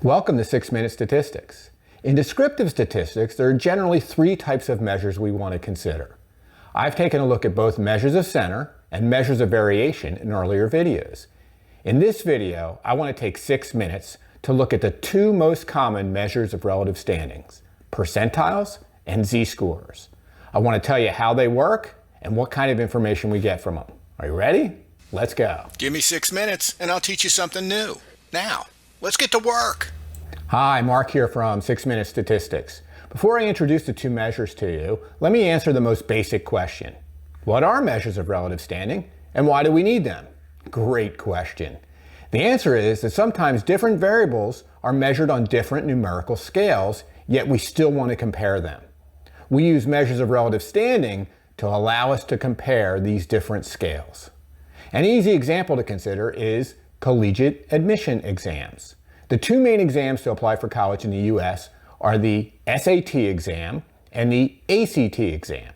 Welcome to 6-Minute Statistics. In descriptive statistics, there are generally three types of measures we want to consider. I've taken a look at both measures of center and measures of variation in earlier videos. In this video, I want to take 6 minutes to look at the two most common measures of relative standings, percentiles and Z-scores. I want to tell you how they work and what kind of information we get from them. Are you ready? Let's go. Give me 6 minutes and I'll teach you something new. Now, let's get to work. Hi, Mark here from 6-Minute Statistics. Before I introduce the two measures to you, let me answer the most basic question. What are measures of relative standing and why do we need them? Great question. The answer is that sometimes different variables are measured on different numerical scales, yet we still want to compare them. We use measures of relative standing to allow us to compare these different scales. An easy example to consider is collegiate admission exams. The two main exams to apply for college in the U.S. are the SAT exam and the ACT exam.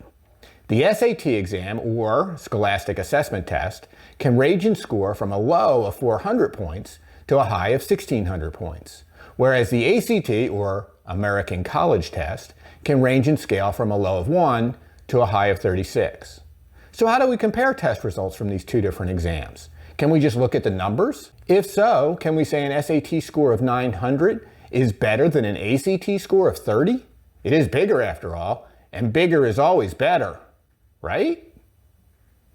The SAT exam, or Scholastic Assessment Test, can range in score from a low of 400 points to a high of 1,600 points, whereas the ACT, or American College Test, can range in scale from a low of 1 to a high of 36. So how do we compare test results from these two different exams? Can we just look at the numbers? If so, can we say an SAT score of 900 is better than an ACT score of 30? It is bigger after all, and bigger is always better, right?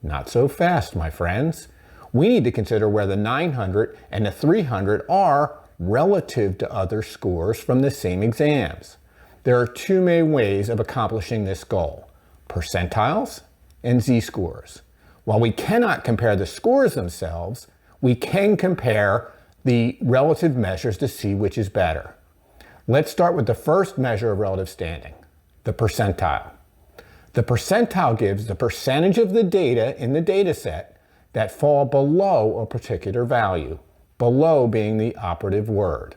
Not so fast, my friends. We need to consider where the 900 and the 300 are relative to other scores from the same exams. There are two main ways of accomplishing this goal: percentiles and Z-scores. While we cannot compare the scores themselves, we can compare the relative measures to see which is better. Let's start with the first measure of relative standing, the percentile. The percentile gives the percentage of the data in the data set that fall below a particular value, below being the operative word.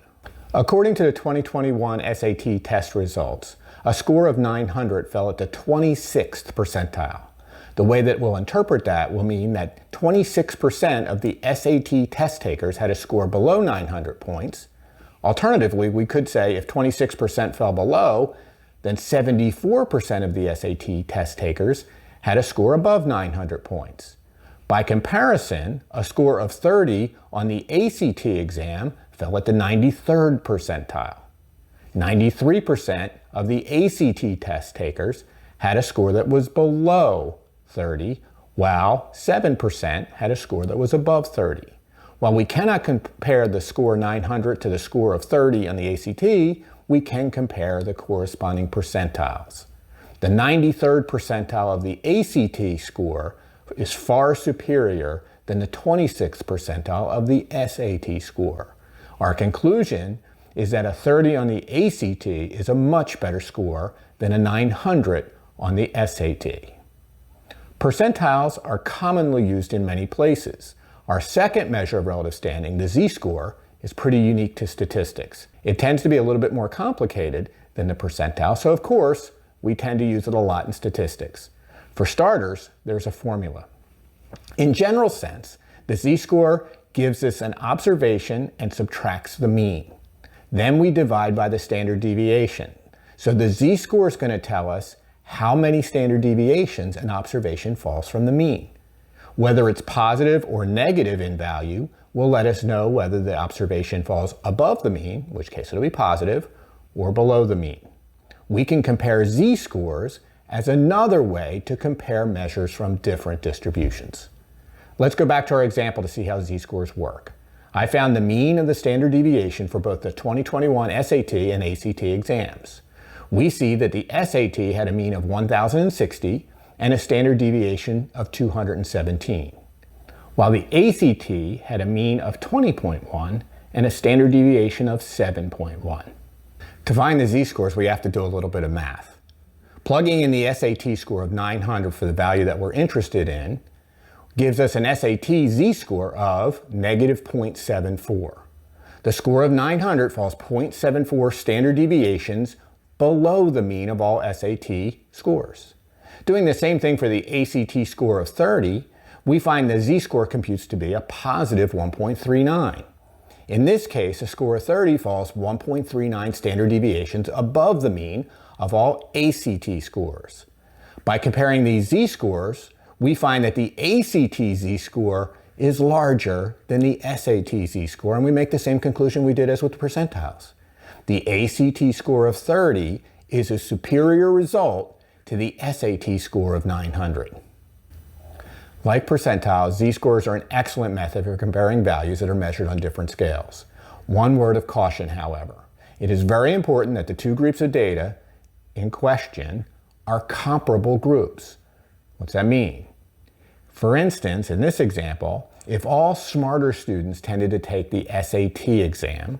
According to the 2021 SAT test results, a score of 900 fell at the 26th percentile. The way that we'll interpret that will mean that 26% of the SAT test takers had a score below 900 points. Alternatively, we could say if 26% fell below, then 74% of the SAT test takers had a score above 900 points. By comparison, a score of 30 on the ACT exam fell at the 93rd percentile. 93% of the ACT test takers had a score that was below 30, while 7% had a score that was above 30. While we cannot compare the score 900 to the score of 30 on the ACT, we can compare the corresponding percentiles. The 93rd percentile of the ACT score is far superior than the 26th percentile of the SAT score. Our conclusion is that a 30 on the ACT is a much better score than a 900 on the SAT. Percentiles are commonly used in many places. Our second measure of relative standing, the Z-score, is pretty unique to statistics. It tends to be a little bit more complicated than the percentile, so of course, we tend to use it a lot in statistics. For starters, there's a formula. In general sense, the Z-score gives us an observation and subtracts the mean. Then we divide by the standard deviation. So the Z-score is going to tell us how many standard deviations an observation falls from the mean. Whether it's positive or negative in value will let us know whether the observation falls above the mean, in which case it'll be positive, or below the mean. We can compare Z-scores as another way to compare measures from different distributions. Let's go back to our example to see how Z-scores work. I found the mean of the standard deviation for both the 2021 SAT and ACT exams. We see that the SAT had a mean of 1,060 and a standard deviation of 217, while the ACT had a mean of 20.1 and a standard deviation of 7.1. To find the Z-scores, we have to do a little bit of math. Plugging in the SAT score of 900 for the value that we're interested in gives us an SAT Z-score of negative 0.74. The score of 900 falls 0.74 standard deviations below the mean of all SAT scores. Doing the same thing for the ACT score of 30, we find the Z-score computes to be a positive 1.39. In this case, a score of 30 falls 1.39 standard deviations above the mean of all ACT scores. By comparing these Z-scores, we find that the ACT Z-score is larger than the SAT Z-score, and we make the same conclusion we did as with the percentiles. The ACT score of 30 is a superior result to the SAT score of 900. Like percentiles, Z-scores are an excellent method for comparing values that are measured on different scales. One word of caution, however. It is very important that the two groups of data in question are comparable groups. What's that mean? For instance, in this example, if all smarter students tended to take the SAT exam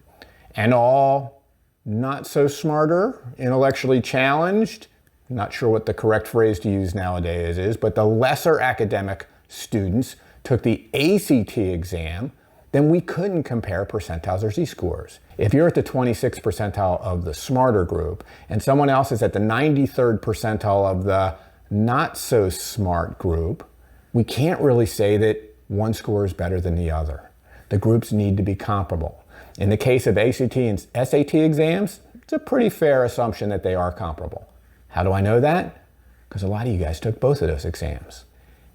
and all not so smarter, intellectually challenged, not sure what the correct phrase to use nowadays is, but the lesser academic students took the ACT exam, then we couldn't compare percentiles or Z-scores. If you're at the 26th percentile of the smarter group and someone else is at the 93rd percentile of the not so smart group, we can't really say that one score is better than the other. The groups need to be comparable. In the case of ACT and SAT exams, it's a pretty fair assumption that they are comparable. How do I know that? Because a lot of you guys took both of those exams.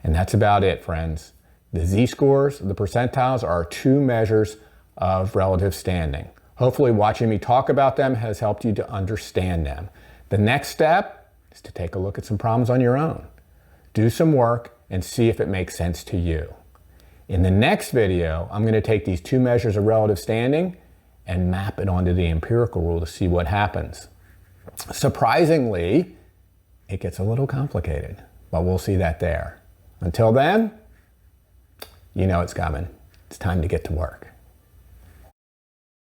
And that's about it, friends. The Z-scores, the percentiles, are two measures of relative standing. Hopefully watching me talk about them has helped you to understand them. The next step is to take a look at some problems on your own. Do some work and see if it makes sense to you. In the next video, I'm going to take these two measures of relative standing and map it onto the empirical rule to see what happens. Surprisingly, it gets a little complicated, but we'll see that there. Until then, you know it's coming. It's time to get to work.